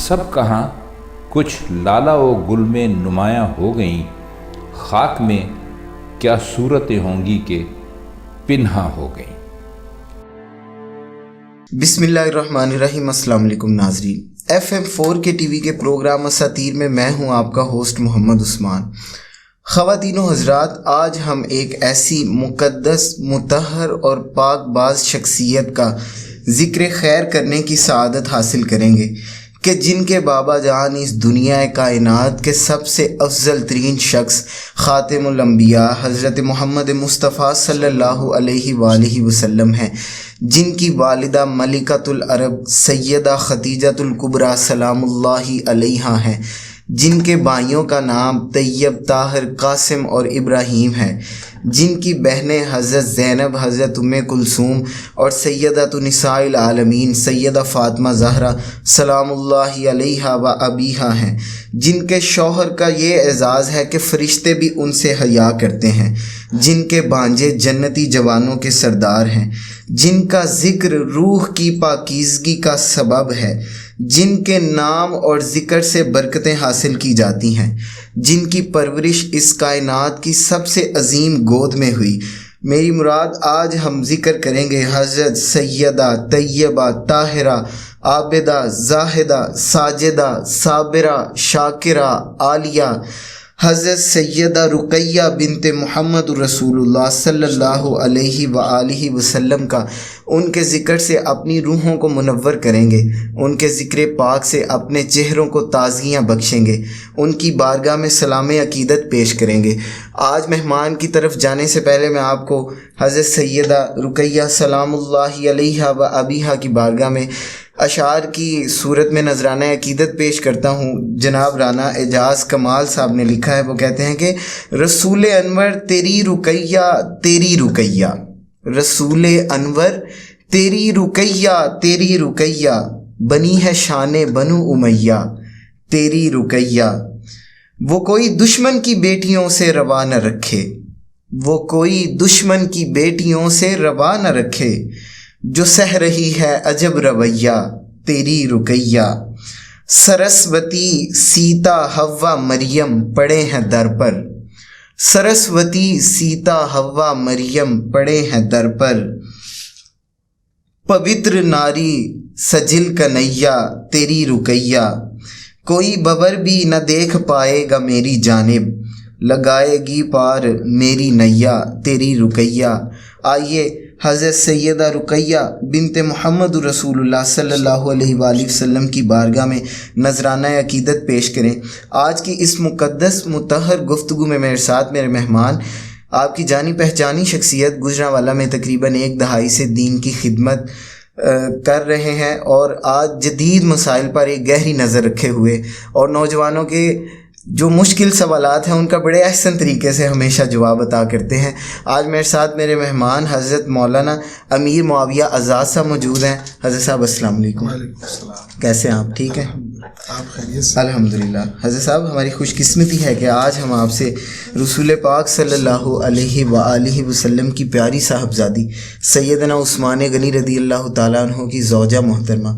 سب کہاں کچھ لالا و گل میں نمایاں ہو گئیں، خاک میں کیا صورتیں ہوں گی کہ پنہاں ہو گئیں۔ بسم اللہ الرحمن الرحیم۔ السلام علیکم ناظرین، FM4 کے ٹی وی کے پروگرام اساطیر میں میں ہوں آپ کا ہوسٹ محمد عثمان۔ خواتین و حضرات، آج ہم ایک ایسی مقدس، مطہر اور پاک باز شخصیت کا ذکر خیر کرنے کی سعادت حاصل کریں گے کہ جن کے بابا جان اس دنیا کائنات کے سب سے افضل ترین شخص خاتم الانبیاء حضرت محمد مصطفیٰ صلی اللہ علیہ وآلہ وسلم ہیں، جن کی والدہ ملکۃ العرب سیدہ خدیجۃ الکبریٰ سلام اللہ علیہا ہیں، جن کے بھائیوں کا نام طیب، طاہر، قاسم اور ابراہیم ہے، جن کی بہنیں حضرت زینب، حضرت ام کلثوم اور سیدۃ نساء العالمین سیدہ فاطمہ زہرا سلام اللہ علیہا و ابیہا ہیں، جن کے شوہر کا یہ اعزاز ہے کہ فرشتے بھی ان سے حیا کرتے ہیں، جن کے بھانجے جنتی جوانوں کے سردار ہیں، جن کا ذکر روح کی پاکیزگی کا سبب ہے، جن کے نام اور ذکر سے برکتیں حاصل کی جاتی ہیں، جن کی پرورش اس کائنات کی سب سے عظیم گود میں ہوئی۔ میری مراد آج ہم ذکر کریں گے حضرت سیدہ طیبہ طاہرہ عابدہ زاہدہ ساجدہ صابرہ شاکرہ عالیہ حضرت سیدہ رقیہ بنت محمد رسول اللہ صلی اللہ علیہ وآلہ وسلم کا۔ ان کے ذکر سے اپنی روحوں کو منور کریں گے، ان کے ذکر پاک سے اپنے چہروں کو تازگیاں بخشیں گے، ان کی بارگاہ میں سلام عقیدت پیش کریں گے۔ آج مہمان کی طرف جانے سے پہلے میں آپ کو حضرت سیدہ رقیہ سلام اللہ علیہا و ابیہا کی بارگاہ میں اشعار کی صورت میں نذرانہ عقیدت پیش کرتا ہوں۔ جناب رانا اعجاز کمال صاحب نے لکھا ہے، وہ کہتے ہیں کہ رسول انور تیری رقیہ تیری رقیہ، رسول انور تیری رقیہ تیری رقیہ، بنی ہے شان بنو امیہ تیری رقیہ۔ وہ کوئی دشمن کی بیٹیوں سے روا نہ رکھے، وہ کوئی دشمن کی بیٹیوں سے روا نہ رکھے، جو سہ رہی ہے عجب رویہ تیری رقیہ۔ سرسوتی سیتا حوا مریم پڑے ہیں در پر، سرسوتی سیتا حوا مریم پڑے ہیں در پر، پوتر ناری سجل کنیا تیری رقیہ، کوئی ببر بھی نہ دیکھ پائے گا میری جانب، لگائے گی پار میری نیا تیری رقیہ۔ آئیے حضرت سیدہ رقیہ بنت محمد رسول اللہ صلی اللہ علیہ وآلہ وسلم کی بارگاہ میں نذرانہ عقیدت پیش کریں۔ آج کی اس مقدس مطہر گفتگو میں میرے ساتھ میرے مہمان آپ کی جانی پہچانی شخصیت گجرانوالہ میں تقریباً 1 دہائی سے دین کی خدمت کر رہے ہیں، اور آج جدید مسائل پر ایک گہری نظر رکھے ہوئے اور نوجوانوں کے جو مشکل سوالات ہیں ان کا بڑے احسن طریقے سے ہمیشہ جواب عطا کرتے ہیں۔ آج میرے ساتھ میرے مہمان حضرت مولانا امیر معاویہ آزاد صاحب موجود ہیں۔ حضرت صاحب السلام علیکم۔ وعلیکم السلام۔ کیسے ہیں آپ؟ ٹھیک ہیں؟ آپ خیریت سے؟ الحمدللہ۔ حضرت صاحب ہماری خوش قسمتی ہے کہ آج ہم آپ سے رسول پاک صلی اللہ علیہ وآلہ وسلم کی پیاری صاحبزادی سیدنا عثمان غنی رضی اللہ تعالیٰ عنہ کی زوجہ محترمہ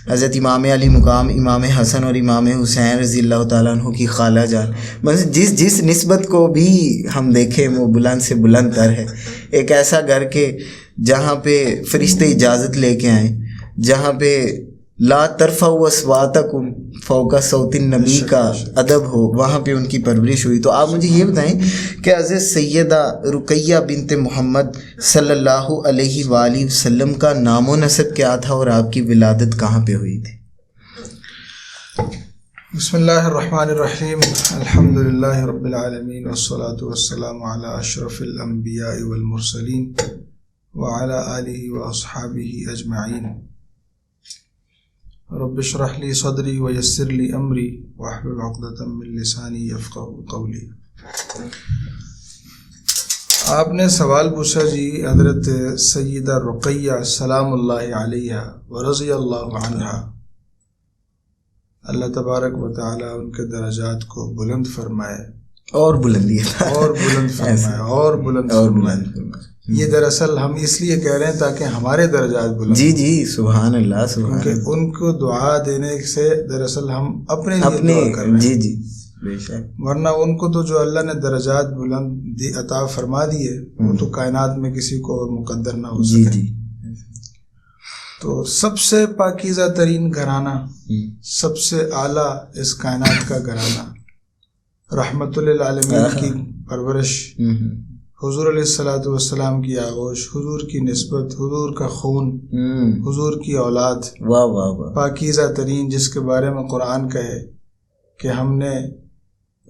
حضرت امام علی مقام امام حسن اور امام حسین رضی اللہ تعالیٰ عنہ کی خالہ جان، بس جس نسبت کو بھی ہم دیکھیں وہ بلند سے بلند تر ہے۔ ایک ایسا گھر کہ جہاں پہ فرشتے اجازت لے کے آئیں، جہاں پہ لا ترفعوا اصواتکم فوق صوت النبی کا ادب ہو، وہاں پہ ان کی پرورش ہوئی۔ تو آپ مجھے یہ بتائیں کہ حضرت سیدہ رقیہ بنت محمد صلی اللہ علیہ وآلہ وسلم کا نام و نسب کیا تھا اور آپ کی ولادت کہاں پہ ہوئی تھی؟ بسم اللہ الرحمن الرحیم، الحمدللہ رب العالمین والصلاة والسلام علی اشرف الانبیاء والمرسلین وعلی آلہ واصحابہ اجمعین۔ رب اشرح لی صدری ویسر لی امری واحلل عقدۃ من لسانی یفقہوا قولی۔ آپ نے سوال پوچھا جی حضرت سیدہ رقیہ سلام اللہ علیہا ورضی اللہ عنہا، اللہ تبارک و تعالیٰ ان کے درجات کو بلند فرمائے اور بلندی اور بلند فرمائے اور بلند فرمائے۔ یہ دراصل ہم اس لیے کہہ رہے ہیں تاکہ ہمارے درجات بلند. جی جی سبحان اللہ سبحان کیونکہ اللہ. ان کو دعا دینے سے دراصل ہم اپنے لیے دعا کر رہے ہیں. جی جی بے شک. ورنہ ان کو تو جو اللہ نے درجات بلند عطا فرما دیے وہ تو کائنات میں کسی کو اور مقدر نہ ہو جی سکے. جی. تو سب سے پاکیزہ ترین گھرانہ، سب سے اعلیٰ اس کائنات کا گھرانہ، رحمت للعالمین کی پرورش، حضور علیہ الصلوۃ والسلام کی آغوش، حضور کی نسبت، حضور کا خون، حضور کی اولاد، واہ واہ واہ. پاکیزہ ترین، جس کے بارے میں قرآن کہے کہ ہم نے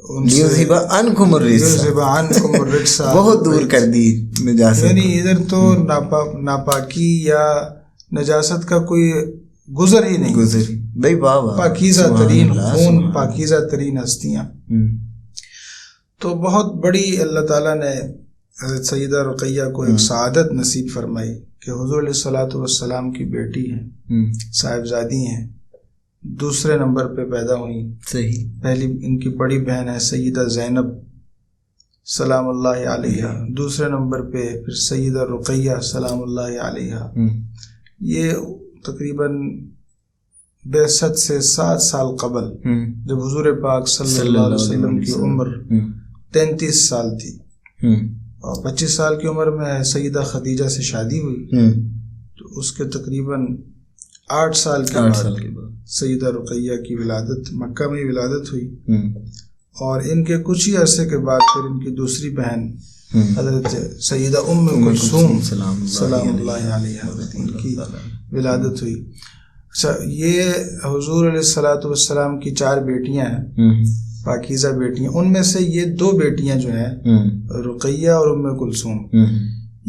ان سے لیذہب عنکم الرجس، لیذہب عنکم الرجس، بہت دور کر دی نجاست. یعنی ادھر تو ناپاکی یا نجاست کا کوئی گزر ہی نہیں. گزری بھائی. واہ واہ. پاکیزہ ترین خون، پاکیزہ ترین ہستیاں. تو بہت بڑی اللہ تعالیٰ نے حضرت سیدہ رقیہ کو ایک سعادت نصیب فرمائی کہ حضور علیہ الصلوۃ والسلام کی بیٹی ہیں، صاحبزادی ہیں، دوسرے نمبر پہ پیدا ہوئیں. صحیح. پہلی ان کی بڑی بہن ہے سیدہ زینب سلام اللہ علیہا، دوسرے نمبر پہ پھر سیدہ رقیہ سلام اللہ علیہا. یہ تقریباً بعثت سے 7 سال قبل، جب حضور پاک صلی اللہ علیہ وسلم کی عمر 33 سال تھی اور 25 سال کی عمر میں سیدہ خدیجہ سے شادی ہوئی، تو اس کے تقریباً 8 سال کے بعد سیدہ رقیہ کی ولادت مکہ میں ولادت ہوئی. اور ان کے کچھ ہی عرصے کے بعد پھر ان کی دوسری بہن حضرت سیدہ ام کلثوم سلام اللہ علیہا ان کی ولادت ہوئی. اچھا، یہ حضور علیہ الصلوۃ والسلام کی 4 بیٹیاں ہیں، پاکیزہ بیٹیاں. ان میں سے یہ 2 بیٹیاں جو ہیں رقیہ اور ام کلثوم،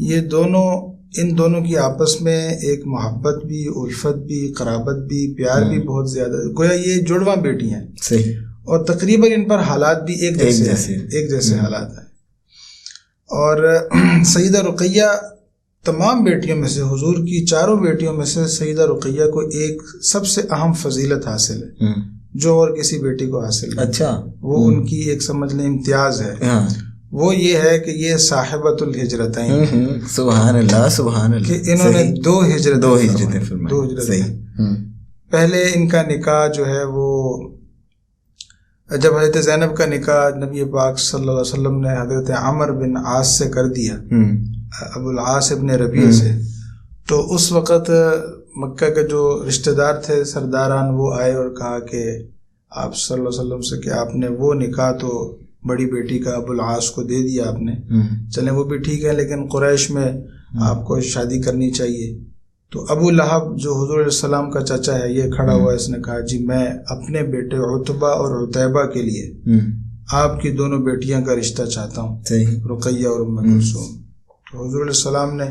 یہ دونوں، ان دونوں کی آپس میں ایک محبت بھی، الفت بھی، قرابت بھی، پیار بھی بہت زیادہ، گویا یہ جڑواں بیٹی ہیں. صحیح. اور تقریباً ان پر حالات بھی ایک جیسے حالات ہیں. اور سیدہ رقیہ تمام بیٹیوں میں سے، حضور کی 4 بیٹیوں میں سے سیدہ رقیہ کو ایک سب سے اہم فضیلت حاصل ہے جو اور کسی بیٹی کو حاصل ہے. اچھا. وہ ان کی ایک سمجھ لیں امتیاز ہے. وہ یہ ہے کہ یہ صاحبۃ الہجرتین، سبحان اللہ سبحان اللہ، کہ انہوں نے 2 ہجرتیں فرمائی. پہلے ان کا نکاح جو ہے وہ، جب حضرت زینب کا نکاح نبی پاک صلی اللہ علیہ وسلم نے حضرت عمر بن عاص سے کر دیا، ابو العاص ابن ربیع سے، تو اس وقت مکہ کے جو رشتہ دار تھے سرداران، وہ آئے اور کہا کہ آپ صلی اللہ علیہ وسلم سے کہ آپ نے وہ نکاح تو بڑی بیٹی کا ابو العاص کو دے دیا آپ نے، چلیں وہ بھی ٹھیک ہے، لیکن قریش میں آپ کو شادی کرنی چاہیے. تو ابو لہب جو حضور علیہ السلام کا چچا ہے، یہ کھڑا ہوا، اس نے کہا جی میں اپنے بیٹے عتبہ اور عتیبہ کے لیے آپ کی دونوں بیٹیاں کا رشتہ چاہتا ہوں، رقیہ اور ام کلثوم. تو حضور علیہ السلام نے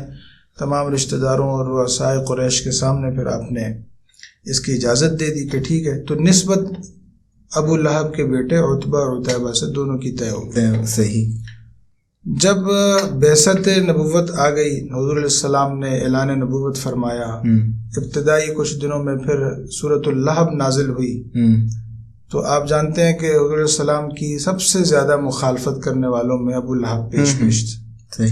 تمام رشتہ داروں اور رؤسائے قریش کے سامنے پھر آپ نے اس کی اجازت دے دی کہ ٹھیک ہے. تو نسبت ابو لہب کے بیٹے عتبہ اور عتیبہ سے دونوں کی طے ہو گئی. صحیح. جب بعثت نبوت آ گئی، حضور علیہ السلام نے اعلان نبوت فرمایا، ابتدائی کچھ دنوں میں پھر سورۃ اللہب نازل ہوئی. تو آپ جانتے ہیں کہ حضور علیہ السلام کی سب سے زیادہ مخالفت کرنے والوں میں ابو لہب پیش تھے.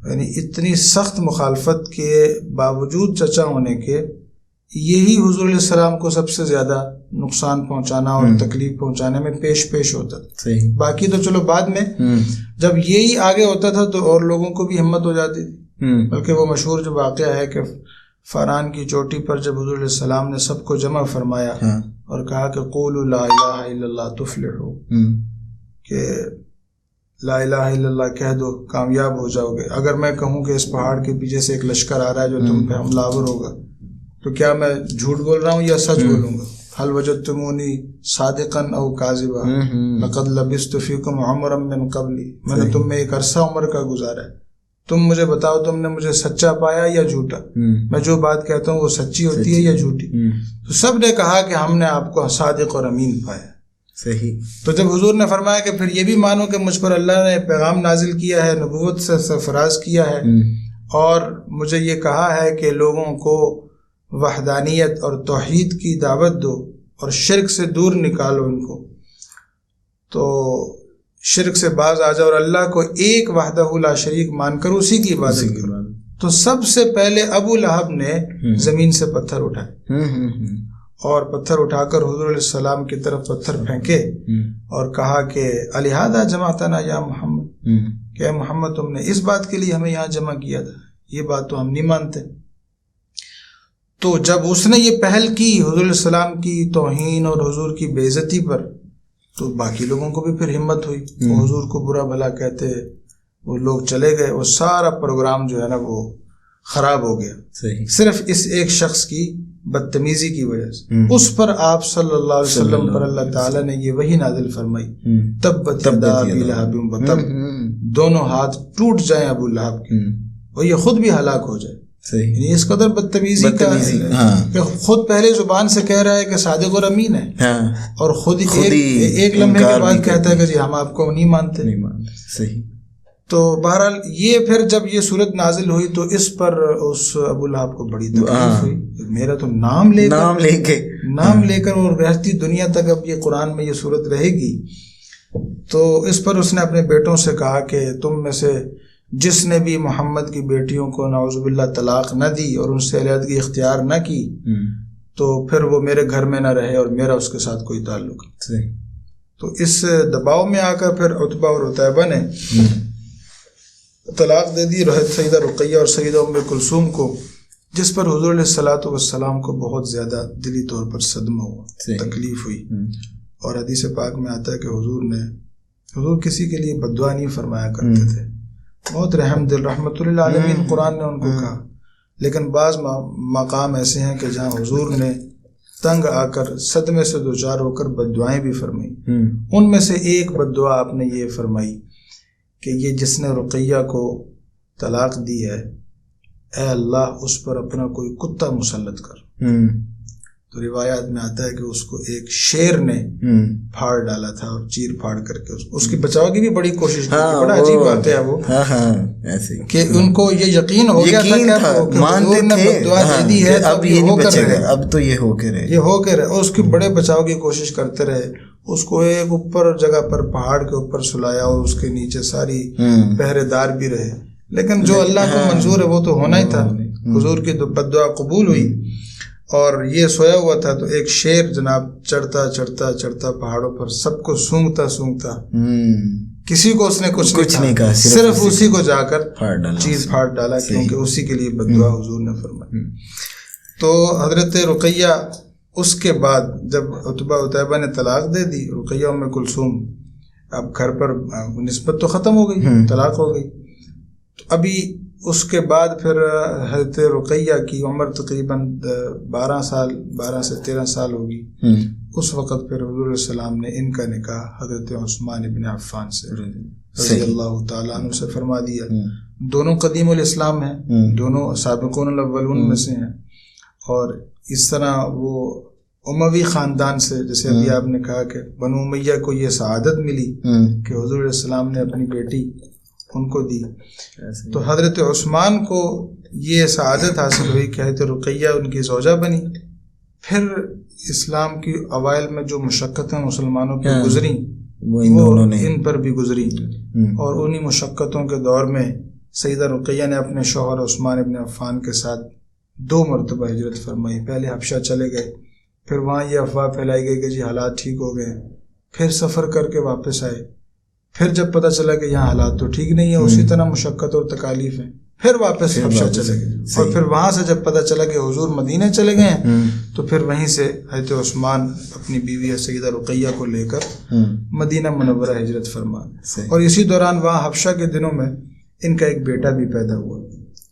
یعنی اتنی سخت مخالفت کے باوجود چچا ہونے کے، یہی حضور علیہ السلام کو سب سے زیادہ نقصان پہنچانا اور تکلیف پہنچانے میں پیش ہوتا تھا. باقی تو چلو بعد میں جب یہی آگے ہوتا تھا تو اور لوگوں کو بھی ہمت ہو جاتی تھی. بلکہ وہ مشہور جو واقعہ ہے کہ فاران کی چوٹی پر جب حضور علیہ السلام نے سب کو جمع فرمایا اور کہا کہ قولوا لا الہ الا اللہ تفلحوا، کہ لا الہ الا اللہ کہہ دو کامیاب ہو جاؤ گے. اگر میں کہوں کہ اس پہاڑ کے پیچھے سے ایک لشکر آ رہا ہے جو تم پہ حملہ آور ہوگا، تو کیا میں جھوٹ بول رہا ہوں یا سچ بولوں گا؟ هل وجدتمونی صادقا او کاذبا لقد لبثت فیکم عمرا من قبلی، میں نے تم میں ایک عرصہ عمر کا گزارا ہے، تم مجھے بتاؤ تم نے مجھے سچا پایا یا جھوٹا؟ میں جو بات کہتا ہوں وہ سچی ہوتی ہے یا جھوٹی؟ تو سب نے کہا کہ ہم نے آپ کو صادق اور امین پایا. صحیح. تو جب حضور نے فرمایا کہ پھر یہ بھی مانو کہ مجھ پر اللہ نے پیغام نازل کیا ہے، نبوت سے سرفراز کیا ہے، اور مجھے یہ کہا ہے کہ لوگوں کو وحدانیت اور توحید کی دعوت دو اور شرک سے دور نکالو ان کو، تو شرک سے باز آ جاؤ اور اللہ کو ایک وحدہ لا شریک مان کر اسی کی عبادت کرو. تو سب سے پہلے ابو لہب نے زمین سے پتھر اٹھائے اور پتھر اٹھا کر حضور علیہ السلام کی طرف پتھر پھینکے اور کہا کہ الہذا جمعتنا یا محمد، کہ اے محمد تم نے اس بات کے لیے ہمیں یہاں جمع کیا تھا، یہ بات تو ہم نہیں مانتے. تو جب اس نے یہ پہل کی حضور علیہ السلام کی توہین اور حضور کی بے عزتی پر، تو باقی لوگوں کو بھی پھر ہمت ہوئی، وہ حضور کو برا بھلا کہتے، وہ لوگ چلے گئے، وہ سارا پروگرام جو ہے نا وہ خراب ہو گیا صرف اس ایک شخص کی بدتمیزی کی وجہ سے. اس پر آپ صلی اللہ علیہ وسلم پر اللہ تعالیٰ نے یہ وحی نازل فرمائی، تبت یدا ابی لہب وتب، دونوں ہاتھ ٹوٹ جائیں ابو لہب کے اور یہ خود بھی ہلاک ہو جائے. یعنی اس قدر بدتمیزی کا کہ خود پہلے زبان سے کہہ رہا ہے کہ صادق اور امین ہے، اور خود ایک لمحے کے بعد کہتا ہے کہ جی ہم آپ کو نہیں مانتے. صحیح. تو بہرحال یہ پھر جب یہ صورت نازل ہوئی تو اس پر اس ابو لہب کو بڑی تکلیف ہوئی. میرا تو نام لے کر اور رہتی دنیا تک اب یہ قرآن میں یہ صورت رہے گی. تو اس پر اس نے اپنے بیٹوں سے کہا کہ تم میں سے جس نے بھی محمد کی بیٹیوں کو نعوذ باللہ طلاق نہ دی اور ان سے علیحدگی اختیار نہ کی تو پھر وہ میرے گھر میں نہ رہے اور میرا اس کے ساتھ کوئی تعلق نہیں. تو اس دباؤ میں آ کر پھر عتبہ اور عتیبہ نے طلاق دے دی سیدہ رقیہ اور سیدہ ام کلثوم کو، جس پر حضور علیہ الصلوۃ والسلام کو بہت زیادہ دلی طور پر صدمہ ہوا، تکلیف ہوئی. اور حدیث پاک میں آتا ہے کہ حضور کسی کے لیے بد دعا نہیں فرمایا کرتے تھے، بہت رحم دل رحمت للعالمین قرآن نے ان کو کہا. لیکن بعض مقام ایسے ہیں کہ جہاں حضور نے تنگ آ کر صدمے سے دوچار ہو کر بد دعائیں بھی فرمائی. ان میں سے ایک بد دعا آپ نے یہ فرمائی کہ یہ جس نے رقیہ کو طلاق دی ہے، اے اللہ اس پر اپنا کوئی کتا مسلط کر. تو روایات میں آتا ہے کہ اس کو ایک شیر نے پھاڑ ڈالا تھا اور چیر پھاڑ کر کے اس کی بچاؤ کی بھی بڑی کوشش کی. بڑا عجیب بات ہے وہ کہ ان کو یہ یقین ہو گیا تھا کہ حضور نے بد دعا دے دی ہے، اب یہ ہو کر رہے، اب تو یہ ہو کے رہے، اور اس کی بڑے بچاؤ کی کوشش کرتے رہے. اس کو ایک اوپر جگہ پر پہاڑ کے اوپر سلایا اور اس کے نیچے ساری پہرے دار بھی رہے، لیکن جو اللہ کو منظور ہے وہ تو ہونا ہی تھا. حضور کی بد دعا قبول ہوئی اور یہ سویا ہوا تھا تو ایک شیر جناب چڑھتا چڑھتا چڑھتا پہاڑوں پر سب کو سونگتا کسی کو اس نے کچھ نہیں کہا، صرف اسی کو جا کر چیز پھاڑ ڈالا، کیونکہ اسی کے لیے بد دعا حضور نے فرمائی. تو حضرت رقیہ اس کے بعد جب عتبہ عتیبہ نے طلاق دے دی، رقیہ ام کلثوم اب گھر پر نسبت تو ختم ہو گئی، طلاق ہو گئی. تو ابھی اس کے بعد پھر حضرت رقیہ کی عمر تقریباً 12 سے 13 سال ہوگی. اس وقت پھر حضور علیہ السلام نے ان کا نکاح حضرت عثمان ابن عفان سے رضی اللہ تعالیٰ عنہ سے فرما دیا. دونوں قدیم الاسلام ہیں، دونوں سابقون الاولون میں سے ہیں، اور اس طرح وہ اموی خاندان سے، جیسے ابھی آپ نے کہا کہ بنو امیہ کو یہ سعادت ملی کہ حضور علیہ السلام نے اپنی بیٹی ان کو دی. تو حضرت عثمان کو یہ سعادت حاصل ہوئی کہ حضرت رقیہ ان کی زوجہ بنی. پھر اسلام کی اوائل میں جو مشقتیں مسلمانوں پر گزریں وہ ان پر بھی گزری، اور انہی مشقتوں کے دور میں سیدہ رقیہ نے اپنے شوہر عثمان ابن عفان کے ساتھ 2 مرتبہ ہجرت فرمائی. پہلے حبشہ چلے گئے، پھر وہاں یہ افواہ پھیلائی گئی کہ جی حالات ٹھیک ہو گئے، پھر سفر کر کے واپس آئے. پھر جب پتہ چلا کہ یہاں حالات تو ٹھیک نہیں ہیں، اسی طرح مشقت اور تکالیف ہیں، پھر واپس حبشہ چلے گئے. اور پھر وہاں سے جب پتہ چلا کہ حضور مدینہ چلے گئے ہیں تو پھر وہیں سے حضرت عثمان اپنی بیوی سیدہ رقیہ کو لے کر مدینہ منورہ ہجرت فرما. اور اسی دوران وہاں حبشہ کے دنوں میں ان کا ایک بیٹا بھی پیدا ہوا،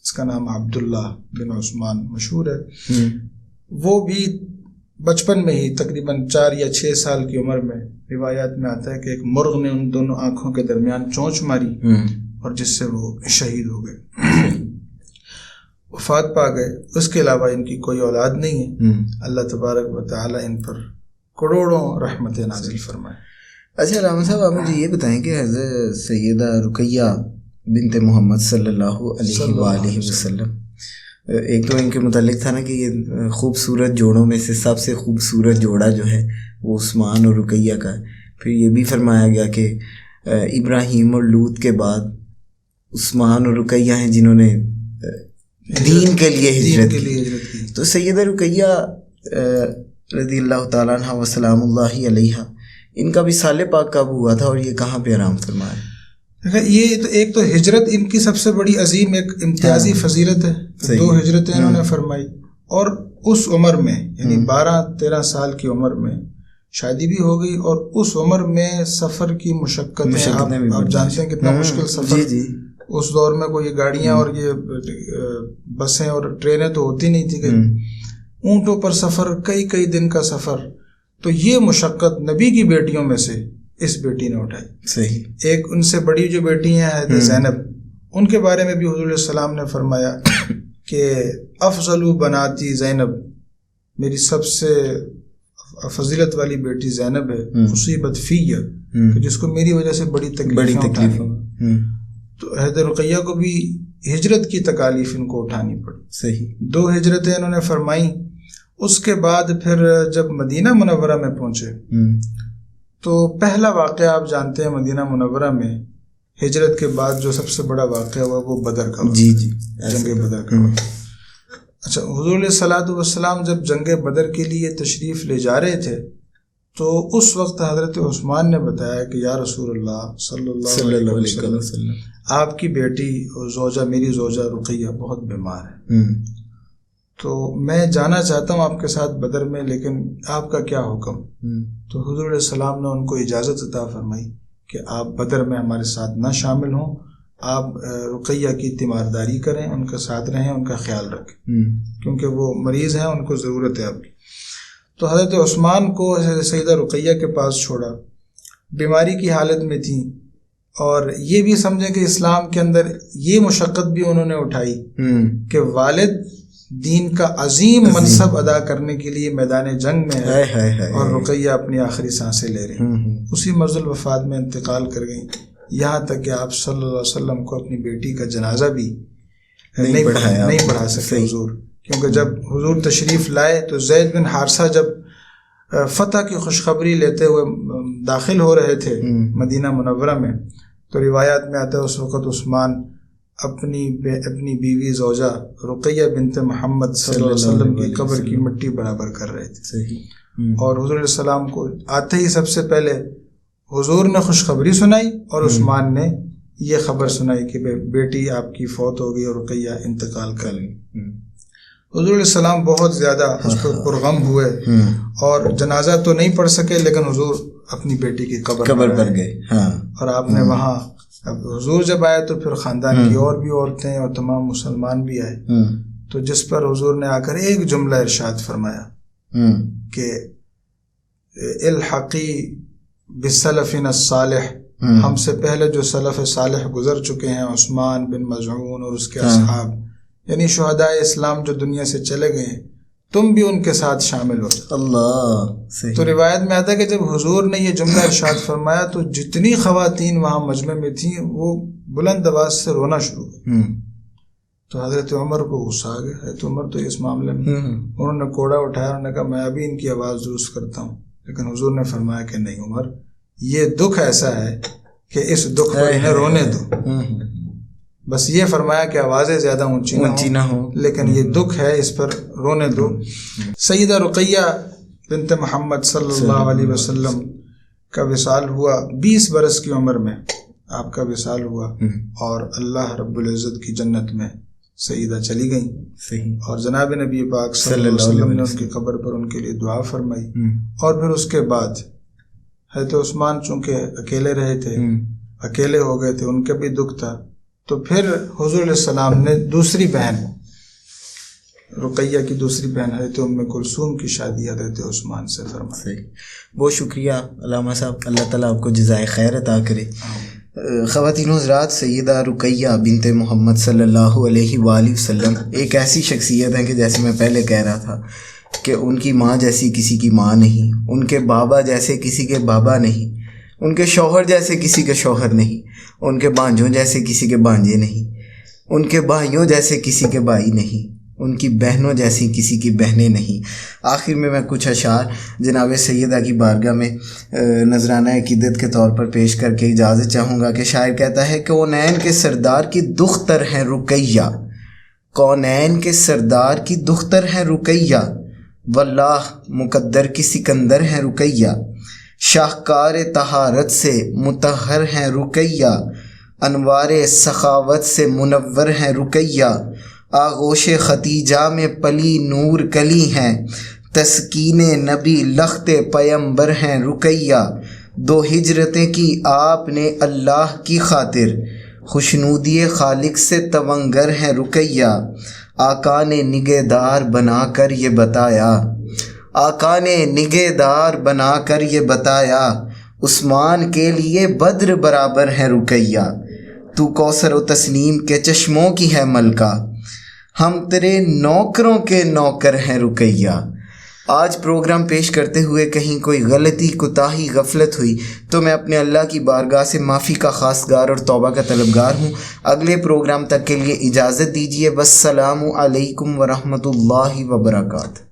اس کا نام عبداللہ بن عثمان مشہور ہے. وہ بھی بچپن میں ہی تقریباً 4 یا 6 سال کی عمر میں روایات میں آتا ہے کہ ایک مرغ نے ان دونوں آنکھوں کے درمیان چونچ ماری اور جس سے وہ شہید ہو گئے، وفات پا گئے. اس کے علاوہ ان کی کوئی اولاد نہیں ہے. اللہ تبارک و تعالی ان پر کروڑوں رحمت نازل فرمائے. اچھا رحمت صاحب، آپ مجھے یہ بتائیں کہ حضرت سیدہ رقیہ بنت محمد صلی اللہ علیہ وآلہ وسلم، ایک تو ان کے متعلق تھا نا کہ یہ خوبصورت جوڑوں میں سے سب سے خوبصورت جوڑا جو ہے وہ عثمان اور رقیہ کا ہے. پھر یہ بھی فرمایا گیا کہ ابراہیم اور لوط کے بعد عثمان اور رقیہ ہیں جنہوں نے دین کے لیے ہجرت کی. تو سیدہ رقیہ رضی اللہ تعالیٰ عنہ وسلام اللہ علیہا ان کا وصال پاک کب ہوا تھا اور یہ کہاں پہ آرام فرمایا؟ یہ تو ایک تو ہجرت ان کی سب سے بڑی عظیم ایک امتیازی فضیلت ہے. 2 ہجرتیں انہوں نے فرمائی اور اس عمر میں یعنی 12-13 سال کی عمر میں شادی بھی ہو گئی اور اس عمر میں سفر کی مشقتیں آپ جانتے ہیں کتنا مشکل سفر. اس دور میں کوئی یہ گاڑیاں اور یہ بسیں اور ٹرینیں تو ہوتی نہیں تھی. اونٹوں پر سفر, کئی دن کا سفر. تو یہ مشقت نبی کی بیٹیوں میں سے اس بیٹی نے اٹھائی. صحیح. ایک ان سے بڑی جو بیٹی ہیں حضرت زینب, ان کے بارے میں بھی حضور علیہ السلام نے فرمایا کہ افضل بناتی زینب, میری سب سے فضیلت والی بیٹی زینب ہے, مصیبت فیہ, جس کو میری وجہ سے بڑی تکلیف. تو حضرت رقیہ کو بھی ہجرت کی تکالیف ان کو اٹھانی پڑی. صحیح. 2 ہجرتیں انہوں نے فرمائیں. اس کے بعد پھر جب مدینہ منورہ میں پہنچے تو پہلا واقعہ آپ جانتے ہیں مدینہ منورہ میں ہجرت کے بعد جو سب سے بڑا واقعہ ہوا وہ بدر کا. جنگ بدر کا. اچھا, حضور علیہ الصلوۃ والسلام جب جنگ بدر کے لیے تشریف لے جا رہے تھے تو اس وقت حضرت عثمان نے بتایا کہ یا رسول اللہ صلی اللہ علیہ وسلم آپ کی بیٹی اور زوجہ, میری زوجہ رقیہ بہت بیمار ہے, تو میں جانا چاہتا ہوں آپ کے ساتھ بدر میں, لیکن آپ کا کیا حکم؟ تو حضور علیہ السلام نے ان کو اجازت عطا فرمائی کہ آپ بدر میں ہمارے ساتھ نہ شامل ہوں, آپ رقیہ کی تیمارداری کریں, ان کے ساتھ رہیں, ان کا خیال رکھیں, کیونکہ وہ مریض ہیں, ان کو ضرورت ہے آپ کی. تو حضرت عثمان کو سیدہ رقیہ کے پاس چھوڑا, بیماری کی حالت میں تھیں, اور یہ بھی سمجھیں کہ اسلام کے اندر یہ مشقت بھی انہوں نے اٹھائی کہ والد دین کا عظیم منصب ادا کرنے کے لیے میدان جنگ میں ہے اور رقیہ اپنی آخری سانسیں لے رہے ہیں. اسی مرض الوفات میں انتقال کر گئیں, یہاں تک کہ آپ صلی اللہ علیہ وسلم کو اپنی بیٹی کا جنازہ بھی نہیں پڑھا سکے حضور, کیونکہ جب حضور تشریف لائے تو زید بن حارثہ جب فتح کی خوشخبری لیتے ہوئے داخل ہو رہے تھے مدینہ منورہ میں, تو روایات میں آتا ہے اس وقت عثمان اپنی بیوی زوجہ رقیہ بنت محمد صلی اللہ علیہ وسلم کی قبر کی مٹی برابر کر رہے تھے. اور حضور علیہ السلام کو آتے ہی سب سے پہلے حضور نے خوشخبری سنائی اور عثمان نے یہ خبر سنائی کہ بیٹی آپ کی فوت ہو گئی اور رقیہ انتقال کر لی. حضور علیہ السلام بہت زیادہ اس پر پرغم ہوئے اور جنازہ تو نہیں پڑھ سکے, لیکن حضور اپنی بیٹی کی قبر پر گئے. اور آپ نے وہاں, اب حضور جب آئے تو پھر خاندان کی اور بھی عورتیں اور تمام مسلمان بھی آئے, تو جس پر حضور نے آ کر ایک جملہ ارشاد فرمایا کہ الحقی بالسلفنا الصالح, ہم سے پہلے جو سلف صالح گزر چکے ہیں, عثمان بن مظعون اور اس کے اصحاب, یعنی شہداء اسلام جو دنیا سے چلے گئے ہیں, تم بھی ان کے ساتھ شامل ہو. اللہ. تو روایت میں آتا ہے کہ جب حضور نے یہ جملہ ارشاد فرمایا تو جتنی خواتین وہاں مجمع میں تھیں وہ بلند آواز سے رونا شروع ہوئی. تو حضرت عمر کو غصہ آ گیا. حضرت عمر تو اس معاملے میں انہوں نے کوڑا اٹھایا, انہوں نے کہا میں ابھی ان کی آواز درست کرتا ہوں, لیکن حضور نے فرمایا کہ نہیں عمر, یہ دکھ ایسا ہے کہ اس دکھ پر انہیں رونے دو. بس یہ فرمایا کہ آوازیں زیادہ اونچی نہ ہوں, لیکن یہ دکھ ہے اس پر رونے دو. سیدہ رقیہ بنت محمد صلی اللہ علیہ وسلم کا وصال ہوا 20 برس کی عمر میں, آپ کا وصال ہوا, اور اللہ رب العزت کی جنت میں سیدہ چلی گئیں. اور جناب نبی پاک صلی اللہ علیہ وسلم نے ان کی قبر پر ان کے لیے دعا فرمائی. اور پھر اس کے بعد حضرت عثمان چونکہ اکیلے رہے تھے, اکیلے ہو گئے تھے, ان کا بھی دکھ تھا, تو پھر حضور علیہ السلام نے دوسری بہن رقیہ کی دوسری بہن حضرت ام کلثوم کی شادی حضرت عثمان سے فرمائی. بہت شکریہ علامہ صاحب, اللہ تعالیٰ آپ کو جزائے خیر عطا کرے. خواتین و حضرات, سیدہ رقیہ بنت محمد صلی اللہ علیہ وآلہ وسلم ایک ایسی شخصیت ہے کہ جیسے میں پہلے کہہ رہا تھا کہ ان کی ماں جیسی کسی کی ماں نہیں, ان کے بابا جیسے کسی کے بابا نہیں, ان کے شوہر جیسے کسی کے شوہر نہیں, ان کے بانجوں جیسے کسی کے بانجے نہیں, ان کے بھائیوں جیسے کسی کے بھائی نہیں, ان کی بہنوں جیسی کسی کی بہنیں نہیں۔ آخر میں کچھ اشعار جناب سیدہ کی بارگاہ میں نذرانہ عقیدت کے طور پر پیش کر کے اجازت چاہوں گا کہ شاعر کہتا ہے کہ کونین کے سردار کی دختر ہیں رقیہ، کونین کے سردار کی دختر ہیں رقیہ، واللہ مقدر کی سکندر ہیں رقیہ، شاہکار طہارت سے مطہر ہیں رقیہ، انوار سخاوت سے منور ہیں رقیہ، آغوش ختیجہ میں پلی نور کلی ہیں، تسکین نبی لخت پیمبر ہیں رقیہ، دو ہجرتیں کی آپ نے اللہ کی خاطر، خوشنودی خالق سے تونگر ہیں رقیہ، آقا نے نگہدار بنا کر یہ بتایا، آقا نے نگہدار بنا کر یہ بتایا، عثمان کے لیے بدر برابر ہے رقیہ، تو کوثر و تسنیم کے چشموں کی ہے ملکہ، ہم تیرے نوکروں کے نوکر ہیں رقیہ۔ آج پروگرام پیش کرتے ہوئے کہیں کوئی غلطی، کوتاہی، غفلت ہوئی تو میں اپنے اللہ کی بارگاہ سے معافی کا خواستگار اور توبہ کا طلبگار ہوں۔ اگلے پروگرام تک کے لیے اجازت دیجیے۔ والسلام علیکم ورحمۃ اللہ وبرکاتہ۔